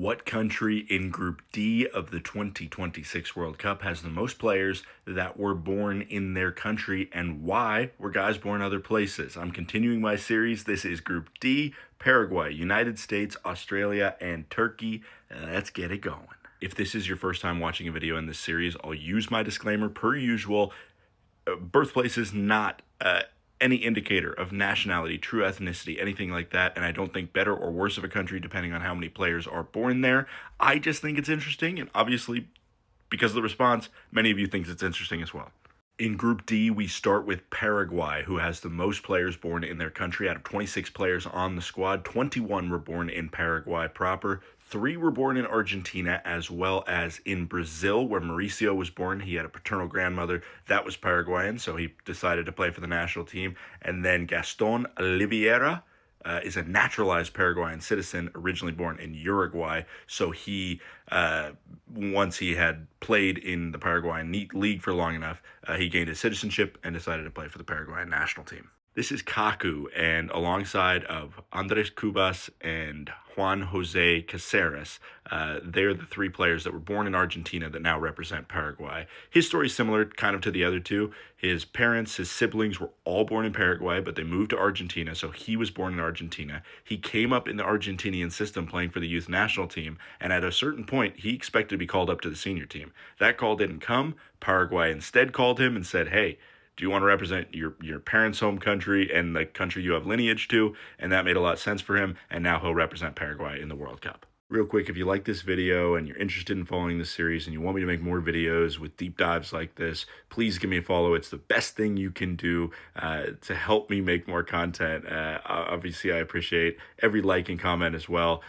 What country in Group D of the 2026 World Cup has the most players that were born in their country, and why were guys born other places? I'm continuing my series. This is Group D: Paraguay, United States, Australia, and Turkey. Let's get it going. If this is your first time watching a video in this series, I'll use my disclaimer per usual. Birthplace is not any indicator of nationality, true ethnicity, anything like that, and I don't think better or worse of a country depending on how many players are born there. I just think it's interesting, and obviously, because of the response, many of you think it's interesting as well. In Group D, we start with Paraguay, who has the most players born in their country. Out of 26 players on the squad, 21 were born in Paraguay proper. 3 were born in Argentina, as well as in Brazil, where Mauricio was born. He had a paternal grandmother that was Paraguayan, so he decided to play for the national team. And then Gaston Oliveira is a naturalized Paraguayan citizen, originally born in Uruguay. So he, once he had played in the Paraguayan league for long enough, he gained his citizenship and decided to play for the Paraguayan national team. This is Kaku, and alongside of Andres Cubas and Juan Jose Caceres, they're the 3 players that were born in Argentina that now represent Paraguay. His story is similar kind of to the other two. His parents, his siblings were all born in Paraguay, but they moved to Argentina, so he was born in Argentina. He came up in the Argentinian system playing for the youth national team, and at a certain point, he expected to be called up to the senior team. That call didn't come. Paraguay instead called him and said, hey, do you want to represent your parents' home country and the country you have lineage to? And that made a lot of sense for him, and now he'll represent Paraguay in the World Cup. Real quick, if you like this video and you're interested in following this series and you want me to make more videos with deep dives like this, please give me a follow. It's the best thing you can do to help me make more content. Obviously, I appreciate every like and comment as well,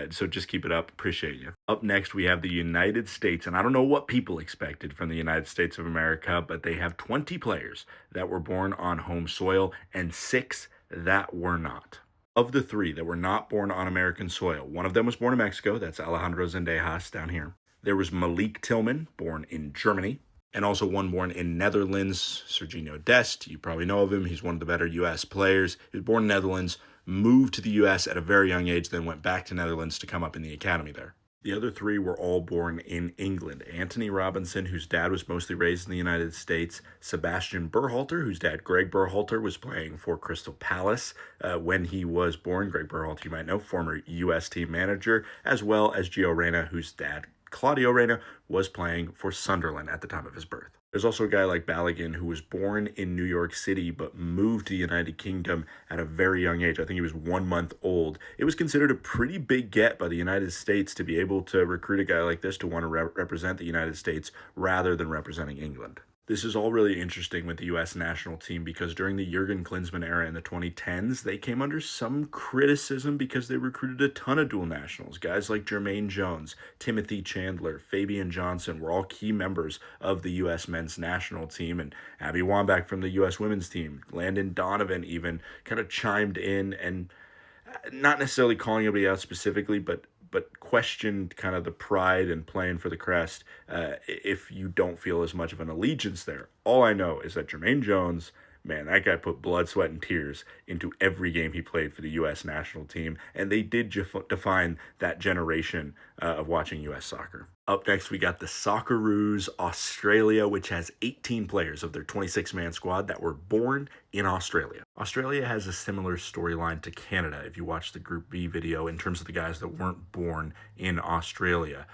so just keep it up. Appreciate you. Up next, we have the United States, and I don't know what people expected from the United States of America, but they have 20 players that were born on home soil and 6 that were not. Of the 3 that were not born on American soil, one of them was born in Mexico. That's Alejandro Zendejas down here. There was Malik Tillman, born in Germany, and also one born in Netherlands, Serginho Dest. You probably know of him. He's one of the better U.S. players. He was born in Netherlands, moved to the U.S. at a very young age, then went back to Netherlands to come up in the academy there. The other 3 were all born in England. Anthony Robinson, whose dad was mostly raised in the United States. Sebastian Berhalter, whose dad, Greg Berhalter, was playing for Crystal Palace when he was born. Greg Berhalter, you might know, former U.S. team manager, as well as Gio Reyna, whose dad, Claudio Reyna, was playing for Sunderland at the time of his birth. There's also a guy like Balogun who was born in New York City but moved to the United Kingdom at a very young age. I think he was 1 month old. It was considered a pretty big get by the United States to be able to recruit a guy like this to want to represent the United States rather than representing England. This is all really interesting with the U.S. national team because during the Jurgen Klinsmann era in the 2010s, they came under some criticism because they recruited a ton of dual nationals. Guys like Jermaine Jones, Timothy Chandler, Fabian Johnson were all key members of the U.S. men's national team, and Abby Wambach from the U.S. women's team. Landon Donovan even kind of chimed in and not necessarily calling anybody out specifically, but questioned kind of the pride and playing for the crest if you don't feel as much of an allegiance there. All I know is that Jermaine Jones, man, that guy put blood, sweat, and tears into every game he played for the U.S. national team, and they did define that generation of watching U.S. soccer. Up next, we got the Socceroos Australia, which has 18 players of their 26-man squad that were born in Australia. Australia has a similar storyline to Canada if you watch the Group B video in terms of the guys that weren't born in Australia.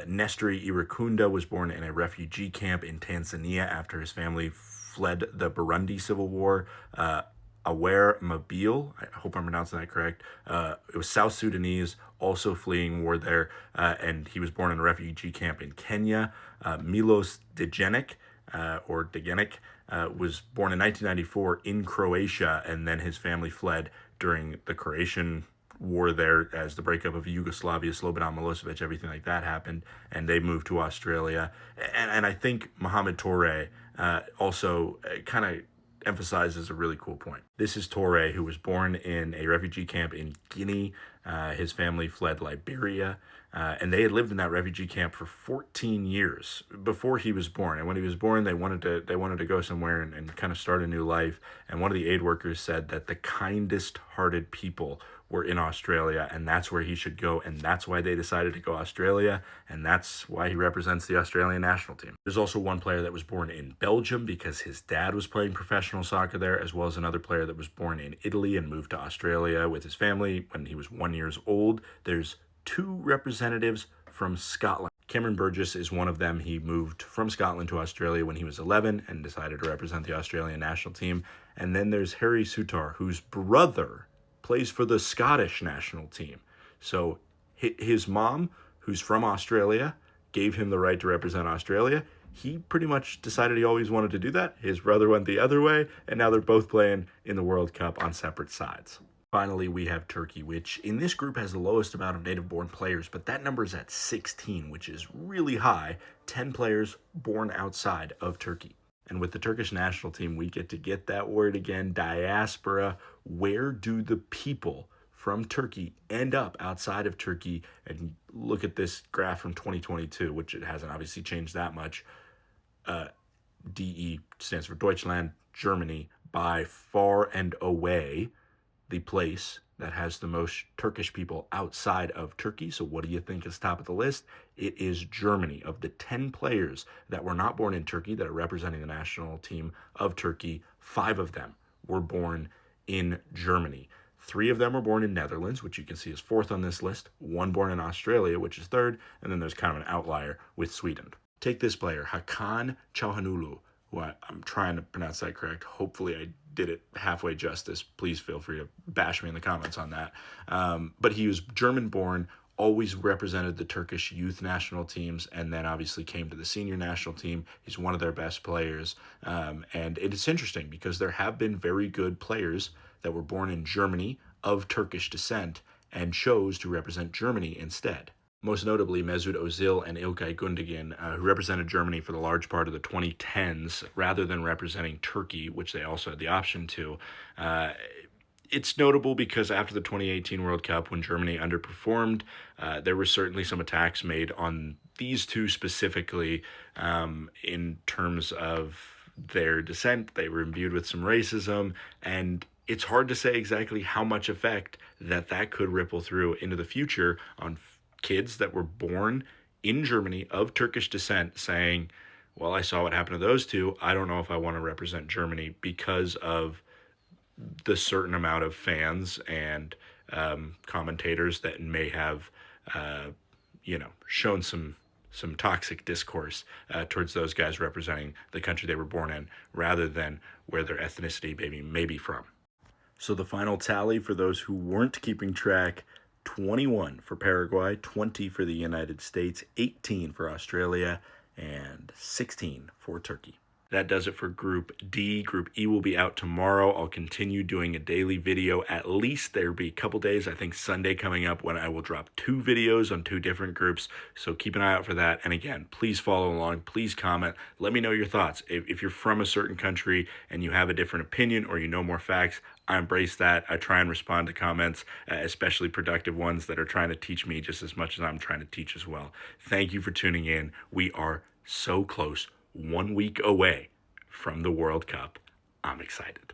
Nestori Irukunda was born in a refugee camp in Tanzania after his family fled the Burundi Civil War. Aware Mobile, I hope I'm pronouncing that correct, it was South Sudanese, also fleeing war there, and he was born in a refugee camp in Kenya. Milos Degenek, was born in 1994 in Croatia, and then his family fled during the Croatian war there as the breakup of Yugoslavia, Slobodan Milosevic, everything like that happened, and they moved to Australia. And I think Mohamed Toure also kind of emphasizes a really cool point. This is Toure, who was born in a refugee camp in Guinea. His family fled Liberia, And they had lived in that refugee camp for 14 years before he was born. And when he was born, they wanted to go somewhere and kind of start a new life. And one of the aid workers said that the kindest-hearted people were in Australia, and that's where he should go. And that's why they decided to go Australia, and that's why he represents the Australian national team. There's also one player that was born in Belgium because his dad was playing professional soccer there, as well as another player that was born in Italy and moved to Australia with his family when he was 1 year old. There's 2 representatives from Scotland. Cameron Burgess is one of them. He moved from Scotland to Australia when he was 11 and decided to represent the Australian national team. And then there's Harry Sutar, whose brother plays for the Scottish national team. So his mom, who's from Australia, gave him the right to represent Australia. He pretty much decided he always wanted to do that. His brother went the other way, and now they're both playing in the World Cup on separate sides. Finally, we have Turkey, which in this group has the lowest amount of native-born players, but that number is at 16, which is really high. 10 players born outside of Turkey. And with the Turkish national team, we get that word again, diaspora. Where do the people from Turkey end up outside of Turkey? And look at this graph from 2022, which it hasn't obviously changed that much. DE stands for Deutschland, Germany, by far and away the place that has the most Turkish people outside of Turkey. So what do you think is top of the list? It is Germany. Of the 10 players that were not born in Turkey that are representing the national team of Turkey, 5 of them were born in Germany. 3 of them were born in Netherlands, which you can see is 4th on this list. 1 born in Australia, which is 3rd. And then there's kind of an outlier with Sweden. Take this player, Hakan Çalhanoğlu, who I'm trying to pronounce that correct. Hopefully I did it halfway justice. Please feel free to bash me in the comments on that. But he was German-born, always represented the Turkish youth national teams, and then obviously came to the senior national team. He's one of their best players. And it's interesting because there have been very good players that were born in Germany of Turkish descent and chose to represent Germany instead. Most notably Mesut Özil and İlkay Gündoğan, who represented Germany for the large part of the 2010s, rather than representing Turkey, which they also had the option to. It's notable because after the 2018 World Cup, when Germany underperformed, there were certainly some attacks made on these two specifically in terms of their descent. They were imbued with some racism, and it's hard to say exactly how much effect that could ripple through into the future on kids that were born in Germany of Turkish descent saying, well, I saw what happened to those two. I don't know if I want to represent Germany because of the certain amount of fans and commentators that may have, shown some toxic discourse towards those guys representing the country they were born in rather than where their ethnicity may be from. So the final tally for those who weren't keeping track: 21 for Paraguay, 20 for the United States, 18 for Australia, and 16 for Turkey. That does it for Group D. Group E will be out tomorrow. I'll continue doing a daily video. At least there'll be a couple days, I think Sunday coming up, when I will drop 2 videos on 2 different groups. So keep an eye out for that. And again, please follow along. Please comment. Let me know your thoughts. If you're from a certain country and you have a different opinion or you know more facts, I embrace that. I try and respond to comments, especially productive ones that are trying to teach me just as much as I'm trying to teach as well. Thank you for tuning in. We are so close. 1 week away from the World Cup. I'm excited.